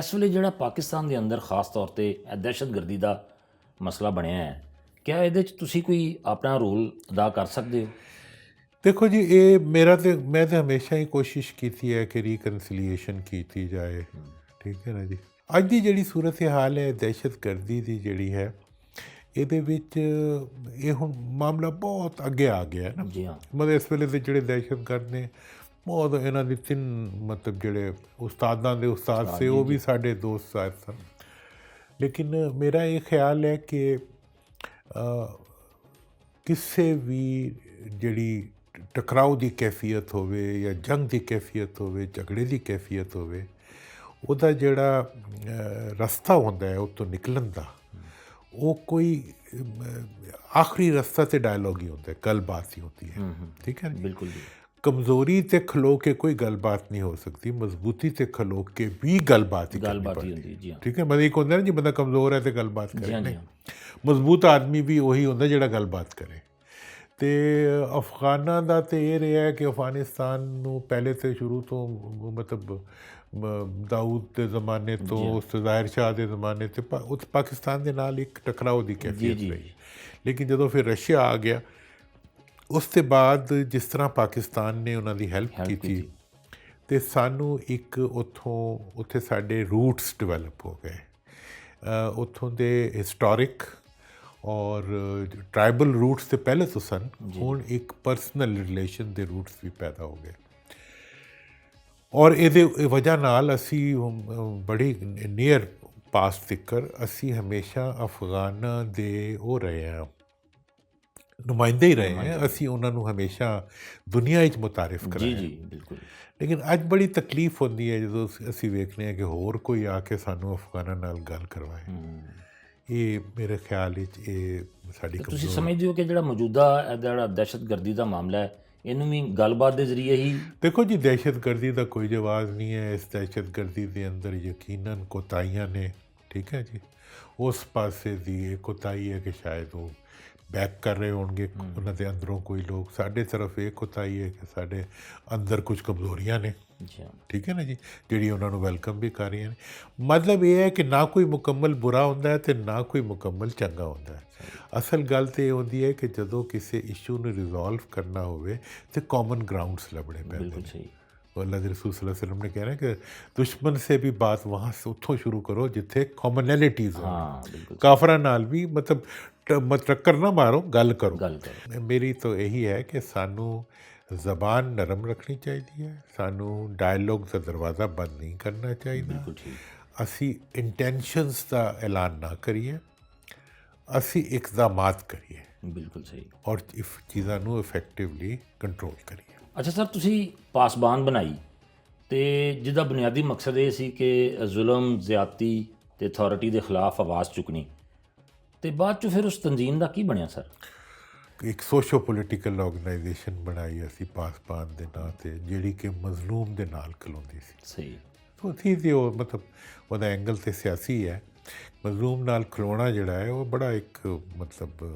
ਇਸ ਵੇਲੇ ਜਿਹੜਾ ਪਾਕਿਸਤਾਨ ਦੇ ਅੰਦਰ ਖਾਸ ਤੌਰ 'ਤੇ ਇਹ ਦਹਿਸ਼ਤਗਰਦੀ ਦਾ ਮਸਲਾ ਬਣਿਆ ਹੈ, ਕਿਆ ਇਹਦੇ 'ਚ ਤੁਸੀਂ ਕੋਈ ਆਪਣਾ ਰੋਲ ਅਦਾ ਕਰ ਸਕਦੇ ਹੋ? ਦੇਖੋ ਜੀ, ਇਹ ਮੈਂ ਤਾਂ ਹਮੇਸ਼ਾ ਹੀ ਕੋਸ਼ਿਸ਼ ਕੀਤੀ ਹੈ ਕਿ ਰੀਕਨਸੀਲੀਏਸ਼ਨ ਕੀਤੀ ਜਾਏ। ਠੀਕ ਹੈ ਨਾ ਜੀ। ਅੱਜ ਦੀ ਜਿਹੜੀ ਸੂਰਤ ਹਾਲ ਹੈ ਦਹਿਸ਼ਤਗਰਦੀ ਦੀ ਜਿਹੜੀ ਹੈ, ਇਹਦੇ ਵਿੱਚ ਇਹ ਹੁਣ ਮਾਮਲਾ ਬਹੁਤ ਅੱਗੇ ਆ ਗਿਆ ਹੈ ਨਾ। ਜੀ ਹਾਂ। ਮਤਲਬ ਇਸ ਵੇਲੇ ਦੇ ਜਿਹੜੇ ਦਹਿਸ਼ਤਗਰਦ ਨੇ, ਬਹੁਤ ਇਹਨਾਂ ਦੀ ਮਤਲਬ ਜਿਹੜੇ ਉਸਤਾਦਾਂ ਦੇ ਉਸਤਾਦ ਸੀ, ਉਹ ਵੀ ਸਾਡੇ ਦੋਸਤ ਸਾਹਿਬ ਸਨ। ਲੇਕਿਨ ਮੇਰਾ ਇਹ ਖਿਆਲ ਹੈ ਕਿ ਕਿਸੇ ਵੀ ਜਿਹੜੀ ਟਕਰਾਓ ਦੀ ਕੈਫੀਅਤ ਹੋਵੇ ਜਾਂ ਜੰਗ ਦੀ ਕੈਫੀਅਤ ਹੋਵੇ, ਝਗੜੇ ਦੀ ਕੈਫੀਅਤ ਹੋਵੇ, ਉਹਦਾ ਜਿਹੜਾ ਰਸਤਾ ਹੁੰਦਾ ਹੈ ਉਹ ਤੋਂ ਨਿਕਲਣ ਦਾ, ਉਹ ਕੋਈ ਆਖਰੀ ਰਸਤਾ ਤੇ ਡਾਇਲੋਗ ਹੀ ਹੁੰਦਾ ਹੈ, ਗੱਲਬਾਤ ਹੀ ਹੁੰਦੀ ਹੈ। ਠੀਕ ਹੈ, ਬਿਲਕੁਲ ਜੀ। ਕਮਜ਼ੋਰੀ ਤੇ ਖਲੋ ਕੇ ਕੋਈ ਗੱਲਬਾਤ ਨਹੀਂ ਹੋ ਸਕਦੀ, ਮਜ਼ਬੂਤੀ ਤੇ ਖਲੋ ਕੇ ਵੀ ਗੱਲਬਾਤ ਹੀ ਹੁੰਦੀ ਜੀ। ਠੀਕ ਹੈ, ਮਤਲਬ ਇੱਕ ਹੁੰਦਾ ਨਾ ਜੀ, ਬੰਦਾ ਕਮਜ਼ੋਰ ਹੈ ਤੇ ਗੱਲਬਾਤ ਕਰੇ, ਨਹੀਂ, ਮਜ਼ਬੂਤ ਆਦਮੀ ਵੀ ਉਹੀ ਹੁੰਦਾ ਜਿਹੜਾ ਗੱਲਬਾਤ ਕਰੇ। ਅਤੇ ਅਫਗਾਨਾਂ ਦਾ ਤਾਂ ਇਹ ਰਿਹਾ ਕਿ ਅਫਗਾਨਿਸਤਾਨ ਨੂੰ ਪਹਿਲੇ ਤੋਂ ਸ਼ੁਰੂ ਤੋਂ ਮਤਲਬ ਦਾਊਦ ਦੇ ਜ਼ਮਾਨੇ ਤੋਂ, ਉਸ ਜ਼ਾਹਿਰ ਸ਼ਾਹ ਦੇ ਜ਼ਮਾਨੇ 'ਤੇ ਉਸ ਪਾਕਿਸਤਾਨ ਦੇ ਨਾਲ ਇੱਕ ਟਕਰਾਓ ਦੀ ਕੈਫੀਅਤ ਰਹੀ। ਲੇਕਿਨ ਜਦੋਂ ਫਿਰ ਰਸ਼ੀਆ ਆ ਗਿਆ, ਉਸ ਤੋਂ ਬਾਅਦ ਜਿਸ ਤਰ੍ਹਾਂ ਪਾਕਿਸਤਾਨ ਨੇ ਉਹਨਾਂ ਦੀ ਹੈਲਪ ਕੀਤੀ ਅਤੇ ਸਾਨੂੰ ਇੱਕ ਉੱਥੇ ਸਾਡੇ ਰੂਟਸ ਡਿਵੈਲਪ ਹੋ ਗਏ। ਉੱਥੋਂ ਦੇ ਹਿਸਟੋਰਿਕ ਔਰ ਟਰਾਈਬਲ ਰੂਟਸ ਤੇ ਪਹਿਲੇ ਤੋਂ ਸਨ, ਹੁਣ ਇੱਕ ਪਰਸਨਲ ਰਿਲੇਸ਼ਨ ਦੇ ਰੂਟਸ ਵੀ ਪੈਦਾ ਹੋ ਗਏ। ਔਰ ਇਹਦੇ ਵਜ੍ਹਾ ਨਾਲ ਅਸੀਂ ਬੜੀ ਨੀਅਰ ਪਾਸਟ ਤੱਕਰ ਅਸੀਂ ਹਮੇਸ਼ਾ ਅਫਗਾਨਾਂ ਦੇ ਉਹ ਰਹੇ ਹਾਂ, ਨੁਮਾਇੰਦੇ ਹੀ ਰਹੇ ਹਾਂ। ਅਸੀਂ ਉਹਨਾਂ ਨੂੰ ਹਮੇਸ਼ਾ ਦੁਨੀਆ ਵਿੱਚ ਮੁਤਾਰਿਫ ਕਰਾਇਆ। ਜੀ ਬਿਲਕੁਲ। ਲੇਕਿਨ ਅੱਜ ਬੜੀ ਤਕਲੀਫ ਹੁੰਦੀ ਹੈ ਜਦੋਂ ਅਸੀਂ ਵੇਖਦੇ ਹਾਂ ਕਿ ਹੋਰ ਕੋਈ ਆ ਕੇ ਸਾਨੂੰ ਅਫਗਾਨਾਂ ਨਾਲ ਗੱਲ ਕਰਵਾਏ। ਇਹ ਮੇਰੇ ਖਿਆਲ ਵਿੱਚ ਇਹ ਸਾਡੀ ਤੁਸੀਂ ਸਮਝਦੇ ਹੋ ਕਿ ਜਿਹੜਾ ਮੌਜੂਦਾ ਜਿਹੜਾ ਦਹਿਸ਼ਤਗਰਦੀ ਦਾ ਮਾਮਲਾ ਹੈ, ਇਹਨੂੰ ਵੀ ਗੱਲਬਾਤ ਦੇ ਜ਼ਰੀਏ ਹੀ? ਦੇਖੋ ਜੀ, ਦਹਿਸ਼ਤਗਰਦੀ ਦਾ ਕੋਈ ਜਵਾਬ ਨਹੀਂ ਹੈ। ਇਸ ਦਹਿਸ਼ਤਗਰਦੀ ਦੇ ਅੰਦਰ ਯਕੀਨਨ ਕੋਤਾਹੀਆਂ ਨੇ। ਠੀਕ ਹੈ ਜੀ। ਉਸ ਪਾਸੇ ਦੀ ਇਹ ਕੋਤਾਹੀ ਹੈ ਕਿ ਸ਼ਾਇਦ ਉਹ ਬੈਕ ਕਰ ਰਹੇ ਹੋਣਗੇ ਉਹਨਾਂ ਦੇ ਅੰਦਰੋਂ ਕੋਈ ਲੋਕ। ਸਾਡੇ ਤਰਫ ਇਹ ਕੋਤਾਹੀ ਹੈ ਕਿ ਸਾਡੇ ਅੰਦਰ ਕੁਝ ਕਮਜ਼ੋਰੀਆਂ ਨੇ। ਠੀਕ ਹੈ ਨਾ ਜੀ, ਜਿਹੜੀ ਉਹਨਾਂ ਨੂੰ ਵੈਲਕਮ ਵੀ ਕਰ ਰਹੀਆਂ ਨੇ। ਮਤਲਬ ਇਹ ਹੈ ਕਿ ਨਾ ਕੋਈ ਮੁਕੰਮਲ ਬੁਰਾ ਹੁੰਦਾ ਹੈ ਅਤੇ ਨਾ ਕੋਈ ਮੁਕੰਮਲ ਚੰਗਾ ਹੁੰਦਾ ਹੈ। ਅਸਲ ਗੱਲ ਤਾਂ ਇਹ ਹੁੰਦੀ ਹੈ ਕਿ ਜਦੋਂ ਕਿਸੇ ਇਸ਼ੂ ਨੂੰ ਰਿਜ਼ੋਲਵ ਕਰਨਾ ਹੋਵੇ ਤਾਂ ਕਾਮਨ ਗਰਾਊਂਡਸ ਲੱਭਣੇ ਪੈਂਦੇ ਨੇ। ਅੱਲਾਹ ਦੇ ਰਸੂਲ ਸੱਲੱਲਾਹੁ ਅਲੈਹਿ ਵਸੱਲਮ ਨੇ ਕਹਿਣਾ ਕਿ ਦੁਸ਼ਮਣ ਸੇ ਵੀ ਬਾਤ ਵਹਾਂ ਉੱਥੋਂ ਸ਼ੁਰੂ ਕਰੋ ਜਿੱਥੇ ਕਾਮਨੈਲਿਟੀਜ਼ ਹੋਣ। ਕਾਫਰਾਂ ਨਾਲ ਵੀ ਮਤਲਬ ਟੱਕਰ ਨਾ ਮਾਰੋ, ਗੱਲ ਕਰੋ। ਮੇਰੀ ਤਾਂ ਇਹੀ ਹੈ ਕਿ ਸਾਨੂੰ ਜ਼ਬਾਨ ਨਰਮ ਰੱਖਣੀ ਚਾਹੀਦੀ ਹੈ, ਸਾਨੂੰ ਡਾਇਲੋਗ ਦਾ ਦਰਵਾਜ਼ਾ ਬੰਦ ਨਹੀਂ ਕਰਨਾ ਚਾਹੀਦਾ। ਅਸੀਂ ਇੰਟੈਂਸ਼ਨਸ ਦਾ ਐਲਾਨ ਨਾ ਕਰੀਏ, ਅਸੀਂ ਇਕਦਾਮਾਤ ਕਰੀਏ। ਬਿਲਕੁਲ ਸਹੀ। ਔਰ ਚੀਜ਼ਾਂ ਨੂੰ ਇਫੈਕਟਿਵਲੀ ਕੰਟਰੋਲ ਕਰੀਏ। ਅੱਛਾ ਸਰ, ਤੁਸੀਂ ਪਾਸਬਾਨ ਬਣਾਈ ਅਤੇ ਜਿਹਦਾ ਬੁਨਿਆਦੀ ਮਕਸਦ ਇਹ ਸੀ ਕਿ ਜ਼ੁਲਮ, ਜ਼ਿਆਦਤੀ ਅਤੇ ਅਥਾਰਟੀ ਦੇ ਖਿਲਾਫ ਆਵਾਜ਼ ਚੁੱਕਣੀ, ਅਤੇ ਬਾਅਦ 'ਚ ਫਿਰ ਉਸ ਤੰਜ਼ੀਮ ਦਾ ਕੀ ਬਣਿਆ ਸਰ? ਇੱਕ ਸੋਸ਼ੋ ਪੋਲੀਟੀਕਲ ਆਰਗੇਨਾਈਜੇਸ਼ਨ ਬਣਾਈ ਅਸੀਂ ਪਾਸਬਾਨ ਦੇ ਨਾਂ 'ਤੇ, ਜਿਹੜੀ ਕਿ ਮਜ਼ਲੂਮ ਦੇ ਨਾਲ ਖਲੋਂਦੀ ਸੀ। ਸਹੀ। ਉਥੀ ਤੇ ਉਹ ਮਤਲਬ ਉਹਦਾ ਐਂਗਲ ਤਾਂ ਸਿਆਸੀ ਹੈ। ਮਜ਼ਲੂਮ ਨਾਲ ਖਲੋਣਾ ਜਿਹੜਾ ਹੈ ਉਹ ਬੜਾ ਇੱਕ ਮਤਲਬ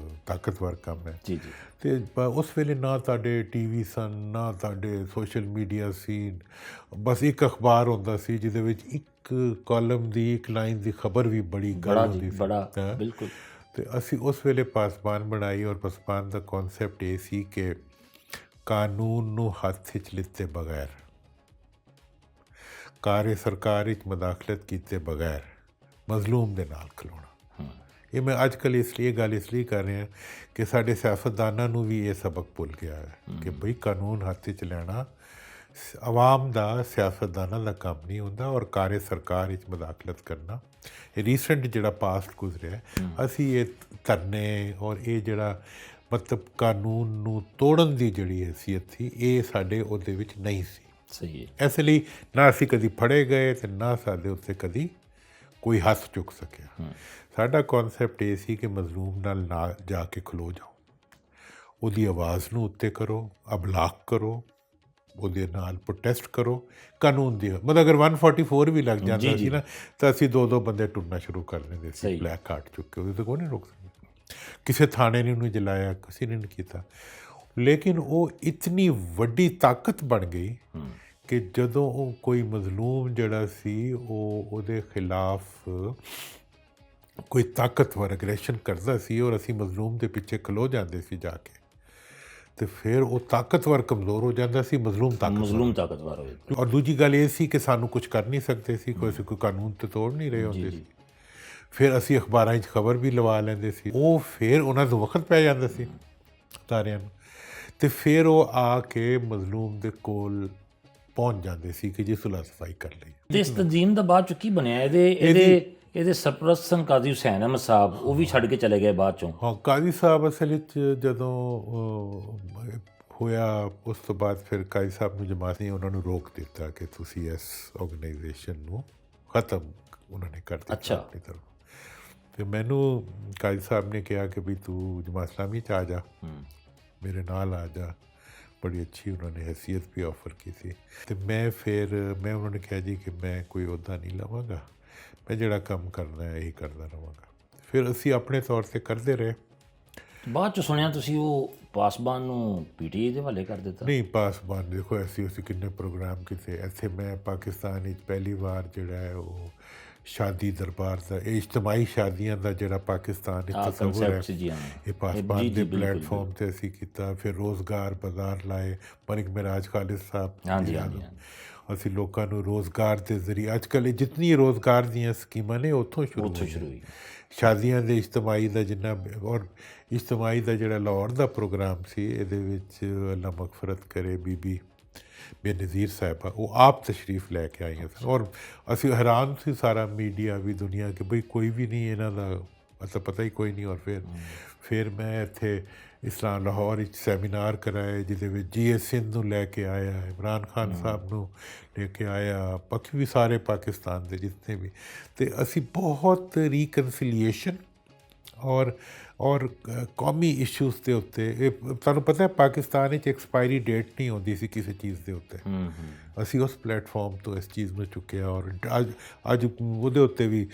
ਤਾਕਤਵਰ ਕੰਮ ਹੈ। ਜੀ। ਅਤੇ ਉਸ ਵੇਲੇ ਨਾ ਤੁਹਾਡੇ TV ਸਨ, ਨਾ ਤੁਹਾਡੇ ਸੋਸ਼ਲ ਮੀਡੀਆ ਸੀ। ਬਸ ਇੱਕ ਅਖਬਾਰ ਹੁੰਦਾ ਸੀ ਜਿਹਦੇ ਵਿੱਚ ਇੱਕ ਕਾਲਮ ਦੀ, ਇੱਕ ਲਾਈਨ ਦੀ ਖਬਰ ਵੀ ਬੜੀ ਗੱਲ ਹੁੰਦੀ ਸੀ। ਬਿਲਕੁਲ। ਅਤੇ ਅਸੀਂ ਉਸ ਵੇਲੇ ਪਾਸਬਾਨ ਬਣਾਈ ਔਰ ਪਾਸਬਾਨ ਦਾ ਕੌਨਸੈਪਟ ਇਹ ਸੀ ਕਿ ਕਾਨੂੰਨ ਨੂੰ ਹੱਥ ਵਿੱਚ ਲਿੱਤੇ ਬਗੈਰ, ਕਾਰੇ ਸਰਕਾਰ ਵਿੱਚ ਮਦਾਖਲਤ ਕੀਤੇ ਬਗੈਰ ਮਜ਼ਲੂਮ ਦੇ ਨਾਲ ਖਲੋਣਾ। ਇਹ ਮੈਂ ਅੱਜ ਕੱਲ੍ਹ ਇਸ ਲਈ ਕਰ ਰਿਹਾ ਕਿ ਸਾਡੇ ਸਿਆਸਤਦਾਨਾਂ ਨੂੰ ਵੀ ਇਹ ਸਬਕ ਭੁੱਲ ਗਿਆ ਹੈ ਕਿ ਬਈ ਕਾਨੂੰਨ ਹੱਥ 'ਚ ਲੈਣਾ ਆਵਾਮ ਦਾ, ਸਿਆਸਤਦਾਨਾਂ ਦਾ ਕੰਮ ਨਹੀਂ ਹੁੰਦਾ। ਔਰ ਕਾਰੇ ਸਰਕਾਰ ਵਿੱਚ ਮਦਾਖਲਤ ਕਰਨਾ, ਇਹ ਰੀਸੈਂਟ ਜਿਹੜਾ ਪਾਸਟ ਗੁਜ਼ਰਿਆ, ਅਸੀਂ ਇਹ ਧਰਨੇ ਔਰ ਇਹ ਜਿਹੜਾ ਮਤਲਬ ਕਾਨੂੰਨ ਨੂੰ ਤੋੜਨ ਦੀ ਜਿਹੜੀ ਹੈਸੀਅਤ ਸੀ, ਇਹ ਸਾਡੇ ਉਹਦੇ ਵਿੱਚ ਨਹੀਂ ਸੀ। ਸਹੀ ਹੈ। ਇਸ ਲਈ ਨਾ ਅਸੀਂ ਕਦੀ ਫੜੇ ਗਏ ਅਤੇ ਨਾ ਸਾਡੇ ਉੱਤੇ ਕਦੀ ਕੋਈ ਹੱਥ ਚੁੱਕ ਸਕਿਆ। ਸਾਡਾ ਕੌਨਸੈਪਟ ਇਹ ਸੀ ਕਿ ਮਜ਼ਲੂਮ ਨਾਲ ਜਾ ਕੇ ਖਲੋ ਜਾਓ, ਉਹਦੀ ਆਵਾਜ਼ ਨੂੰ ਉੱਤੇ ਕਰੋ, ਅਬਲਾਗ ਕਰੋ, ਉਹਦੇ ਨਾਲ ਪ੍ਰੋਟੈਸਟ ਕਰੋ। ਕਾਨੂੰਨ ਦੀ ਮਤਲਬ ਅਗਰ 144 ਵੀ ਲੱਗ ਜਾਂਦਾ ਸੀ ਨਾ, ਤਾਂ ਅਸੀਂ ਦੋ ਬੰਦੇ ਟੁਰਨਾ ਸ਼ੁਰੂ ਕਰ ਦਿੰਦੇ ਸੀ ਬਲੈਕ ਕਾਰਡ ਚੁੱਕ ਕੇ। ਉਹਦੇ ਤੋਂ ਕੋਈ ਨਹੀਂ ਰੋਕ ਸਕਦਾ। ਕਿਸੇ ਥਾਣੇ ਨੇ ਉਹਨੂੰ ਜਲਾਇਆ, ਕਿਸੇ ਨੇ ਨਹੀਂ ਕੀਤਾ। ਲੇਕਿਨ ਉਹ ਇਤਨੀ ਵੱਡੀ ਤਾਕਤ ਬਣ ਗਈ ਕਿ ਜਦੋਂ ਉਹ ਕੋਈ ਮਜ਼ਲੂਮ ਜਿਹੜਾ ਸੀ ਉਹ ਉਹਦੇ ਖਿਲਾਫ ਕੋਈ ਤਾਕਤਵਰ ਅਗਰੈਸ਼ਨ ਕਰਦਾ ਸੀ ਔਰ ਅਸੀਂ ਮਜ਼ਲੂਮ ਦੇ ਪਿੱਛੇ ਖਲੋ ਜਾਂਦੇ ਸੀ ਜਾ ਕੇ, ਤੇ ਫਿਰ ਉਹ ਤਾਕਤਵਰ ਕਮਜ਼ੋਰ ਹੋ ਜਾਂਦਾ ਸੀ, ਮਜ਼ਲੂਮ ਤਾਕਤਵਰ ਹੋਏ। ਔਰ ਦੂਜੀ ਗੱਲ ਇਹ ਸੀ ਕਿ ਸਾਨੂੰ ਕੁਝ ਕਰ ਨਹੀਂ ਸਕਦੇ ਸੀ, ਕੋਈ ਕਾਨੂੰਨ ਤੇ ਤੋੜ ਨਹੀਂ ਰਹੇ ਹੁੰਦੇ ਸੀ। ਫਿਰ ਅਸੀਂ ਅਖਬਾਰਾਂ 'ਚ ਖਬਰ ਵੀ ਲਵਾ ਲੈਂਦੇ ਸੀ, ਉਹ ਫਿਰ ਉਹਨਾਂ ਨੂੰ ਵਕਤ ਪੈ ਜਾਂਦਾ ਸੀ ਤਾਰਿਆਂ ਨੂੰ, ਤੇ ਫਿਰ ਉਹ ਆ ਕੇ ਮਜ਼ਲੂਮ ਦੇ ਕੋਲ ਪਹੁੰਚ ਜਾਂਦੇ ਸੀ ਕਿ ਜੀ ਸੁਲਹ ਸਫਾਈ ਕਰ ਲਈ। ਤੇ ਇਸ ਤਨਜ਼ੀਮ ਦਾ ਬਾਅਦ 'ਚ ਕੀ ਬਣਿਆ? ਇਹਦੇ ਸਰਪ੍ਰਸਤ ਸਨ ਕਾਜ਼ੀ ਹੁਸੈਨ ਅਹਿਮਦ ਸਾਹਿਬ, ਉਹ ਵੀ ਛੱਡ ਕੇ ਚਲੇ ਗਏ ਬਾਅਦ 'ਚੋਂ। ਹਾਂ, ਕਾਜ਼ੀ ਸਾਹਿਬ ਅਸਲ ਵਿੱਚ ਜਦੋਂ ਹੋਇਆ ਉਸ ਤੋਂ ਬਾਅਦ ਫਿਰ ਕਾਜ਼ੀ ਸਾਹਿਬ ਨੂੰ ਜਮਾਤ ਨੇ ਉਹਨਾਂ ਨੂੰ ਰੋਕ ਦਿੱਤਾ ਕਿ ਤੁਸੀਂ ਇਸ ਆਰਗੇਨਾਈਜੇਸ਼ਨ ਨੂੰ ਖਤਮ ਉਹਨਾਂ ਨੇ ਕਰ ਦਿੱਤਾ ਆਪਣੀ ਤਰਫ। ਤੇ ਮੈਨੂੰ ਕਾਜ਼ੀ ਸਾਹਿਬ ਨੇ ਕਿਹਾ ਕਿ ਵੀ ਤੂੰ ਜਮਾਤ ਇਸਲਾਮੀ 'ਚ ਆ ਜਾ, ਮੇਰੇ ਨਾਲ ਆ ਜਾ। ਬੜੀ ਅੱਛੀ ਉਹਨਾਂ ਨੇ ਹੈਸੀਅਤ ਵੀ ਆਫਰ ਕੀ ਸੀ। ਅਤੇ ਮੈਂ ਉਹਨਾਂ ਨੇ ਕਿਹਾ ਜੀ ਕਿ ਮੈਂ ਕੋਈ ਅਹੁਦਾ ਨਹੀਂ ਲਵਾਂਗਾ, ਮੈਂ ਜਿਹੜਾ ਕੰਮ ਕਰਨਾ ਹੈ ਇਹੀ ਕਰਦਾ ਰਹਾਂਗਾ। ਫਿਰ ਅਸੀਂ ਆਪਣੇ ਤੌਰ 'ਤੇ ਕਰਦੇ ਰਹੇ। ਬਾਅਦ 'ਚ ਸੁਣਿਆ ਤੁਸੀਂ ਉਹ ਪਾਸਬਾਨ ਨੂੰ PTI ਦੇ ਹਵਾਲੇ ਕਰ ਦਿੱਤਾ। ਨਹੀਂ, ਪਾਸਬਾਨ ਦੇਖੋ ਅਸੀਂ ਕਿੰਨੇ ਪ੍ਰੋਗਰਾਮ ਕੀਤੇ ਇੱਥੇ। ਮੈਂ ਪਾਕਿਸਤਾਨ ਵਿੱਚ ਪਹਿਲੀ ਵਾਰ ਜਿਹੜਾ ਹੈ ਉਹ ਸ਼ਾਦੀ ਦਰਬਾਰ ਦਾ, ਇਹ ਇਜਤਮਾਹੀ ਸ਼ਾਦੀਆਂ ਦਾ ਜਿਹੜਾ ਪਾਕਿਸਤਾਨ ਵਿੱਚ ਤਸੱਵੁਰ ਹੈ, ਇਹ ਪਾਸਬਾਨ ਦੇ ਪਲੇਟਫਾਰਮ 'ਤੇ ਅਸੀਂ ਕੀਤਾ। ਫਿਰ ਰੋਜ਼ਗਾਰ ਬਾਜ਼ਾਰ ਲਾਏ, ਮਲਿਕ ਮਿਰਾਜ ਖਾਲਿਦ ਸਾਹਿਬ, ਅਸੀਂ ਲੋਕਾਂ ਨੂੰ ਰੋਜ਼ਗਾਰ ਦੇ ਜ਼ਰੀਏ, ਅੱਜ ਕੱਲ੍ਹ ਜਿਤਨੀ ਰੋਜ਼ਗਾਰ ਦੀਆਂ ਸਕੀਮਾਂ ਨੇ ਉੱਥੋਂ ਸ਼ੁਰੂ ਹੋਈ। ਸ਼ਾਦੀਆਂ ਦੇ ਇਜਤਮਾਹੀ ਦਾ ਜਿੰਨਾ, ਔਰ ਇਜਤਮਾਹੀ ਦਾ ਜਿਹੜਾ ਲਾਹੌਰ ਦਾ ਪ੍ਰੋਗਰਾਮ ਸੀ, ਇਹਦੇ ਵਿੱਚ ਅੱਲਾ ਮਗਫਰਤ ਕਰੇ ਬੀਬੀ ਬੇਨਜ਼ੀਰ ਸਾਹਿਬਾ, ਉਹ ਆਪ ਤਸ਼ਰੀਫ ਲੈ ਕੇ ਆਈਆਂ ਸਨ। ਔਰ ਅਸੀਂ ਹੈਰਾਨ ਸੀ, ਸਾਰਾ ਮੀਡੀਆ ਵੀ, ਦੁਨੀਆ ਕਿ ਬਈ ਕੋਈ ਵੀ ਨਹੀਂ ਇਹਨਾਂ ਦਾ ਮਤਲਬ ਪਤਾ ਹੀ ਕੋਈ ਨਹੀਂ। ਔਰ ਫਿਰ ਮੈਂ ਇੱਥੇ ਇਸਲਾਮ ਲਾਹੌਰ ਵਿੱਚ ਸੈਮੀਨਾਰ ਕਰਾਏ ਜਿਹਦੇ ਵਿੱਚ GS ਸਿੰਧ ਨੂੰ ਲੈ ਕੇ ਆਇਆ, ਇਮਰਾਨ ਖਾਨ ਸਾਹਿਬ ਨੂੰ ਲੈ ਕੇ ਆਇਆ, ਬਾਕੀ ਵੀ ਸਾਰੇ ਪਾਕਿਸਤਾਨ ਦੇ ਜਿਤਨੇ ਵੀ। ਅਤੇ ਅਸੀਂ ਬਹੁਤ ਰੀਕਨਸੀਲੀਏਸ਼ਨ ਔਰ ਕੌਮੀ ਇਸ਼ੂਜ਼ ਦੇ ਉੱਤੇ, ਇਹ ਤੁਹਾਨੂੰ ਪਤਾ ਹੈ ਪਾਕਿਸਤਾਨ ਵਿੱਚ ਐਕਸਪਾਇਰੀ ਡੇਟ ਨਹੀਂ ਹੁੰਦੀ ਸੀ ਕਿਸੇ ਚੀਜ਼ ਦੇ ਉੱਤੇ। ਅਸੀਂ ਉਸ ਪਲੇਟਫਾਰਮ ਤੋਂ ਇਸ ਚੀਜ਼ ਨੂੰ ਚੁੱਕਿਆ। ਔਰ ਅੱਜ ਉਹਦੇ ਉੱਤੇ ਵੀ,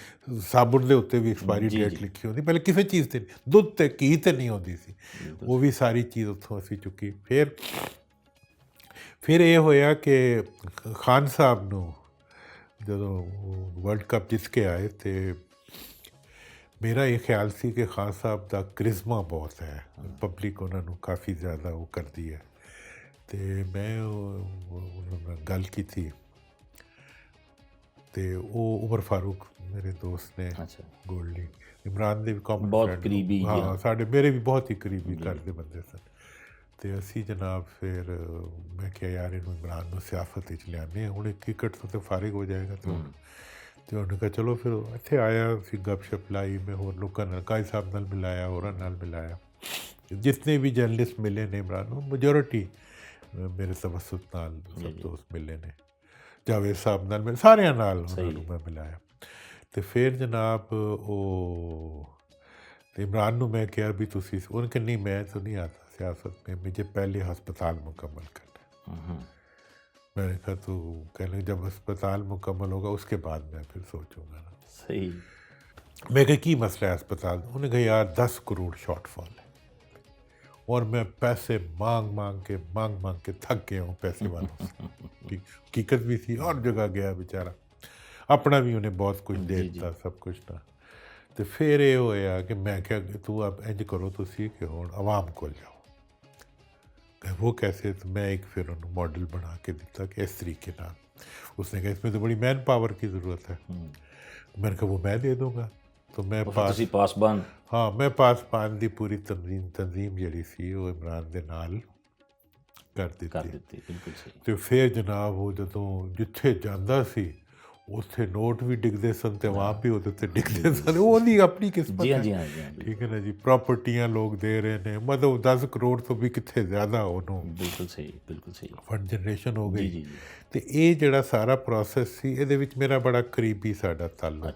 ਸਾਬੁਣ ਦੇ ਉੱਤੇ ਵੀ ਐਕਸਪਾਇਰੀ ਡੇਟ ਲਿਖੀ ਹੁੰਦੀ, ਪਹਿਲੇ ਕਿਸੇ ਚੀਜ਼ 'ਤੇ, ਦੁੱਧ 'ਤੇ, ਘੀ 'ਤੇ ਨਹੀਂ ਹੁੰਦੀ ਸੀ। ਉਹ ਵੀ ਸਾਰੀ ਚੀਜ਼ ਉੱਥੋਂ ਅਸੀਂ ਚੁੱਕੀ। ਫਿਰ ਇਹ ਹੋਇਆ ਕਿ ਖਾਨ ਸਾਹਿਬ ਨੂੰ ਜਦੋਂ ਵਰਲਡ ਕੱਪ ਜਿੱਤ ਕੇ ਆਏ, ਅਤੇ ਮੇਰਾ ਇਹ ਖਿਆਲ ਸੀ ਕਿ ਖਾਨ ਸਾਹਿਬ ਦਾ ਕਰਿਸ਼ਮਾ ਬਹੁਤ ਹੈ, ਪਬਲਿਕ ਉਹਨਾਂ ਨੂੰ ਕਾਫੀ ਜ਼ਿਆਦਾ ਉਹ ਕਰਦੀ ਹੈ। ਅਤੇ ਮੈਂ ਉਹਨਾਂ ਨਾਲ ਗੱਲ ਕੀਤੀ, ਅਤੇ ਉਹ ਉਮਰ ਫਾਰੂਕ ਮੇਰੇ ਦੋਸਤ ਨੇ, ਗੋਲਡੀ, ਇਮਰਾਨ ਦੇ ਵੀ ਕਾਮਨ ਬਹੁਤ ਕਰੀਬੀ, ਹਾਂ, ਮੇਰੇ ਵੀ ਬਹੁਤ ਹੀ ਕਰੀਬੀ ਘਰ ਦੇ ਬੰਦੇ ਸਨ। ਅਤੇ ਅਸੀਂ ਜਨਾਬ ਫਿਰ ਮੈਂ ਕਿਹਾ ਯਾਰ ਇਹਨੂੰ ਇਮਰਾਨ ਨੂੰ ਸਿਆਸਤ ਵਿੱਚ ਲਿਆਉਂਦੇ ਹਾਂ, ਹੁਣ ਇਹ ਕ੍ਰਿਕਟ ਤੋਂ ਤਾਂ ਫਾਰਿਗ ਹੋ ਜਾਏਗਾ। ਅਤੇ ਉਹਨੇ ਕਿਹਾ ਚਲੋ। ਫਿਰ ਇੱਥੇ ਆਇਆ, ਅਸੀਂ ਗੱਪਸ਼ਪ ਲਾਈ, ਮੈਂ ਹੋਰ ਲੋਕਾਂ ਨਾਲ, ਕਾਜ਼ੀ ਸਾਹਿਬ ਨਾਲ ਮਿਲਾਇਆ, ਹੋਰਾਂ ਨਾਲ ਮਿਲਾਇਆ, ਜਿਤਨੇ ਵੀ ਜਰਨਲਿਸਟ ਮਿਲੇ ਨੇ ਇਮਰਾਨ ਨੂੰ, ਮੈਜੋਰਿਟੀ ਮੇਰੇ ਤਵਸਤ ਨਾਲ ਸਭ ਦੋਸਤ ਮਿਲੇ ਨੇ, ਜਾਵੇਦ ਸਾਹਿਬ ਨਾਲ ਮਿਲੇ, ਸਾਰਿਆਂ ਨਾਲ ਉਹਨਾਂ ਨੂੰ ਮੈਂ ਮਿਲਾਇਆ। ਅਤੇ ਫਿਰ ਜਨਾਬ ਅਤੇ ਇਮਰਾਨ ਨੂੰ मैं किया भी तुसी, उन्होंने कहा नहीं मैं तो नहीं आता सियासत में, मुझे पहले हस्पताल मुकम्मल करना है। मैंने कहा तो कहने जब अस्पताल मुकम्मल होगा उसके बाद मैं फिर सोचूंगा ना। सही। मैं कहा की मसला है अस्पताल? उन्होंने कहा यार 10 करोड़ शॉर्टफॉल है और मैं पैसे मांग मांग के थक गया हूँ पैसे वालों से। हकीकत भी थी, और जगह गया बेचारा, अपना भी उन्हें बहुत कुछ दे दिता, सब कुछ ना। तो फिर ये होया कि मैं क्या तू अब इंज करो तुसी कि हुण आवाम को जाओ। वो कैसे? तो मैं एक फिर उन्होंने मॉडल बना के दिता कि इस तरीके नाल। उसने कहा इसमें तो बड़ी मैन पावर की ज़रूरत है। मैंने कहा वो मैं दे दूँगा। तो मैं पासबान, हाँ, मैं पासबान की पूरी तंजीम जिहड़ी सी वो इमरान दे नाल कर दित्ती। तो फिर जनाब वो जदों जिथे जांदा सी ਉੱਥੇ ਨੋਟ ਵੀ ਡਿੱਗਦੇ ਸਨ ਅਤੇ ਆਵਾਮ ਵੀ ਉਹਦੇ ਉੱਤੇ ਡਿੱਗਦੇ ਸਨ। ਉਹਦੀ ਆਪਣੀ ਕਿਸਮਤ ਹੈ। ਠੀਕ ਹੈ ਨਾ ਜੀ। ਪ੍ਰਾਪਰਟੀਆਂ ਲੋਕ ਦੇ ਰਹੇ ਨੇ, ਮਤਲਬ 10 ਕਰੋੜ ਤੋਂ ਵੀ ਕਿੱਥੇ ਜ਼ਿਆਦਾ ਉਹਨੂੰ ਬਿਲਕੁਲ ਸਹੀ ਫੰਡ ਜਨਰੇਸ਼ਨ ਹੋ ਗਈ। ਅਤੇ ਇਹ ਜਿਹੜਾ ਸਾਰਾ ਪ੍ਰੋਸੈਸ ਸੀ, ਇਹਦੇ ਵਿੱਚ ਮੇਰਾ ਬੜਾ ਕਰੀਬੀ ਸਾਡਾ ਤਾਲੁਕ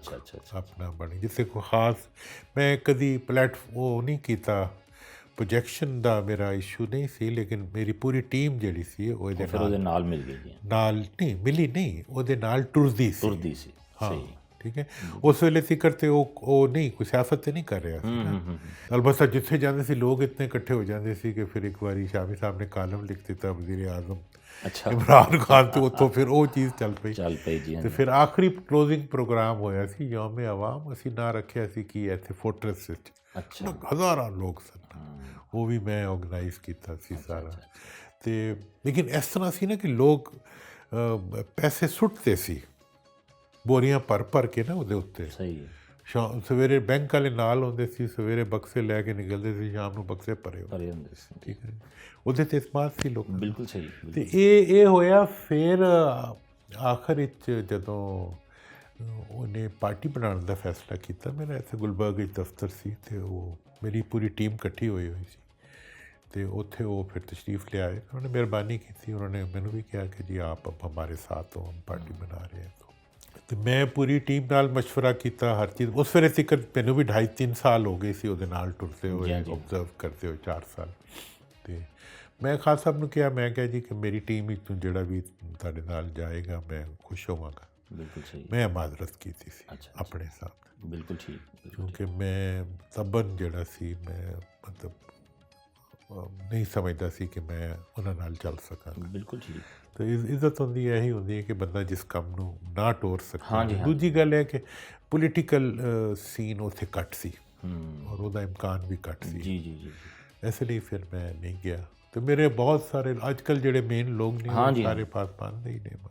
ਆਪਣਾ ਬਣੀ, ਜਿੱਥੇ ਕੋਈ ਖਾਸ ਮੈਂ ਕਦੀ ਉਹ ਨਹੀਂ ਕੀਤਾ, ਪ੍ਰੋਜੈਕਸ਼ਨ ਦਾ ਮੇਰਾ ਇਸ਼ੂ ਨਹੀਂ ਸੀ, ਲੇਕਿਨ ਮੇਰੀ ਪੂਰੀ ਟੀਮ ਜਿਹੜੀ ਸੀ ਉਹ ਇਹਦੇ ਨਾਲ ਮਿਲ ਗਈ। ਨਾਲ ਨਹੀਂ ਮਿਲੀ, ਨਹੀਂ ਉਹਦੇ ਨਾਲ ਟੁਰਦੀ ਸੀ। ਹਾਂ, ਠੀਕ ਹੈ। ਉਸ ਵੇਲੇ ਤੀਕਰ ਤੇ ਉਹ ਨਹੀਂ ਕੋਈ ਸਿਆਸਤ ਤੇ ਨਹੀਂ ਕਰ ਰਿਹਾ ਸੀ ਨਾ। ਅਲਬੱਤਾ ਜਿੱਥੇ ਜਾਂਦੇ ਸੀ ਲੋਕ ਇਤਨੇ ਇਕੱਠੇ ਹੋ ਜਾਂਦੇ ਸੀ ਕਿ ਫਿਰ ਇੱਕ ਵਾਰੀ ਸ਼ਾਮੀ ਸਾਹਿਬ ਨੇ ਕਾਲਮ ਲਿਖ ਦਿੱਤਾ ਵਜ਼ੀਰ ਆਜ਼ਮ ਅੱਛਾ ਇਮਰਾਨ ਖਾਨ ਤੇ ਉੱਥੋਂ ਫਿਰ ਉਹ ਚੀਜ਼ ਚੱਲ ਪਈ ਜੀ। ਤੇ ਫਿਰ ਆਖਰੀ ਕਲੋਜ਼ਿੰਗ ਪ੍ਰੋਗਰਾਮ ਹੋਇਆ ਸੀ ਯੌਮ ਆਵਾਮ, ਅਸੀਂ ਨਾਂ ਰੱਖਿਆ ਸੀ ਕਿ ਇੱਥੇ ਫੋਰਟਰੈਸ ਵਿੱਚ ਅੱਛਾ ਹਜ਼ਾਰਾਂ ਲੋਕ ਸਨ, ਉਹ ਵੀ ਮੈਂ ਆਰਗੇਨਾਈਜ਼ ਕੀਤਾ ਸੀ ਸਾਰਾ। ਤੇ ਲੇਕਿਨ ਇਸ ਤਰ੍ਹਾਂ ਸੀ ਨਾ ਕਿ ਲੋਕ ਪੈਸੇ ਸੁੱਟਦੇ ਸੀ ਬੋਰੀਆਂ ਭਰ ਕੇ ਨਾ ਉਹਦੇ ਉੱਤੇ। ਸਹੀ ਹੈ। ਸਵੇਰੇ ਬੈਂਕ ਵਾਲੇ ਨਾਲ ਹੁੰਦੇ ਸੀ, ਸਵੇਰੇ ਬਕਸੇ ਲੈ ਕੇ ਨਿਕਲਦੇ ਸੀ, ਸ਼ਾਮ ਨੂੰ ਬਕਸੇ ਭਰੇ ਹੁੰਦੇ ਸੀ। ਠੀਕ ਹੈ, ਉਹਦੇ ਤੇ ਇਤਮਾਦ ਸੀ ਲੋਕਾਂ ਦਾ। ਬਿਲਕੁਲ ਸਹੀ। ਤੇ ਇਹ ਹੋਇਆ। ਫਿਰ ਆਖਰ ਵਿੱਚ ਜਦੋਂ ਉਹਨੇ ਪਾਰਟੀ ਬਣਾਉਣ ਦਾ ਫੈਸਲਾ ਕੀਤਾ, ਮੇਰਾ ਇੱਥੇ ਗੁਲਬਰਗ ਵਿੱਚ ਦਫ਼ਤਰ ਸੀ ਤੇ ਉਹ ਮੇਰੀ ਪੂਰੀ ਟੀਮ ਇਕੱਠੀ ਹੋਈ ਸੀ ਤੇ ਉੱਥੇ ਉਹ ਫਿਰ ਤਸ਼ਰੀਫ ਲਿਆਏ। ਉਹਨੇ ਮਿਹਰਬਾਨੀ ਕੀਤੀ, ਉਹਨਾਂ ਨੇ ਮੈਨੂੰ ਵੀ ਕਿਹਾ ਕਿ ਜੀ ਆਪ ਅਬ ਹਮਾਰੇ ਸਾਥ ਹੋ, ਹਮ ਪਾਰਟੀ ਬਣਾ ਰਹੇ ਹਾਂ। ਤੇ ਮੈਂ ਪੂਰੀ ਟੀਮ ਨਾਲ ਮਸ਼ਵਰਾ ਕੀਤਾ ਹਰ ਚੀਜ਼। ਉਸ ਵੇਲੇ ਤੱਕ ਮੈਨੂੰ ਵੀ 2.5-3 ਸਾਲ ਹੋ ਗਏ ਸੀ ਉਹਦੇ ਨਾਲ ਟੁਰਦੇ ਹੋਏ, ਓਬਜ਼ਰਵ ਕਰਦੇ ਹੋਏ 4 ਸਾਲ। ਤੇ ਮੈਂ ਖਾਨ ਸਾਹਿਬ ਨੂੰ ਕਿਹਾ, ਮੈਂ ਕਿਹਾ ਜੀ ਕਿ ਮੇਰੀ ਟੀਮ ਵਿੱਚ ਜਿਹੜਾ ਵੀ ਤੁਹਾਡੇ ਨਾਲ ਜਾਏਗਾ ਮੈਂ ਖੁਸ਼ ਹੋਵਾਂਗਾ। ਬਿਲਕੁਲ ਸਹੀ। ਮੈਂ ਮਾਜ਼ਰਤ ਕੀਤੀ ਸੀ ਆਪਣੇ ਸਾਹਮਣੇ। ਬਿਲਕੁਲ ਠੀਕ। ਕਿਉਂਕਿ ਮੈਂ ਤਬਨ ਜਿਹੜਾ ਸੀ, ਮੈਂ ਮਤਲਬ ਨਹੀਂ ਸਮਝਦਾ ਸੀ ਕਿ ਮੈਂ ਉਹਨਾਂ ਨਾਲ ਚੱਲ ਸਕਾਂ। ਬਿਲਕੁਲ ਠੀਕ। ਤੇ ਇੱਜ਼ਤ ਹੁੰਦੀ ਇਹੀ ਹੁੰਦੀ ਹੈ ਕਿ ਬੰਦਾ ਜਿਸ ਕੰਮ ਨੂੰ ਨਾ ਟੋਰ ਸਕਦਾ। ਦੂਜੀ ਗੱਲ ਹੈ ਕਿ ਪੋਲੀਟੀਕਲ ਸੀਨ ਉੱਥੇ ਘੱਟ ਸੀ ਔਰ ਉਹਦਾ ਇਮਕਾਨ ਵੀ ਘੱਟ ਸੀ। ਜੀ। ਇਸ ਲਈ ਫਿਰ ਮੈਂ ਨਹੀਂ ਗਿਆ। ਤੇ ਮੇਰੇ ਬਹੁਤ ਸਾਰੇ ਅੱਜ ਕੱਲ੍ਹ ਜਿਹੜੇ ਮੇਨ ਲੋਕ ਨੇ ਸਾਰੇ ਪਾਕਿਸਤਾਨ ਦੇ ਹੀ ਨੇ।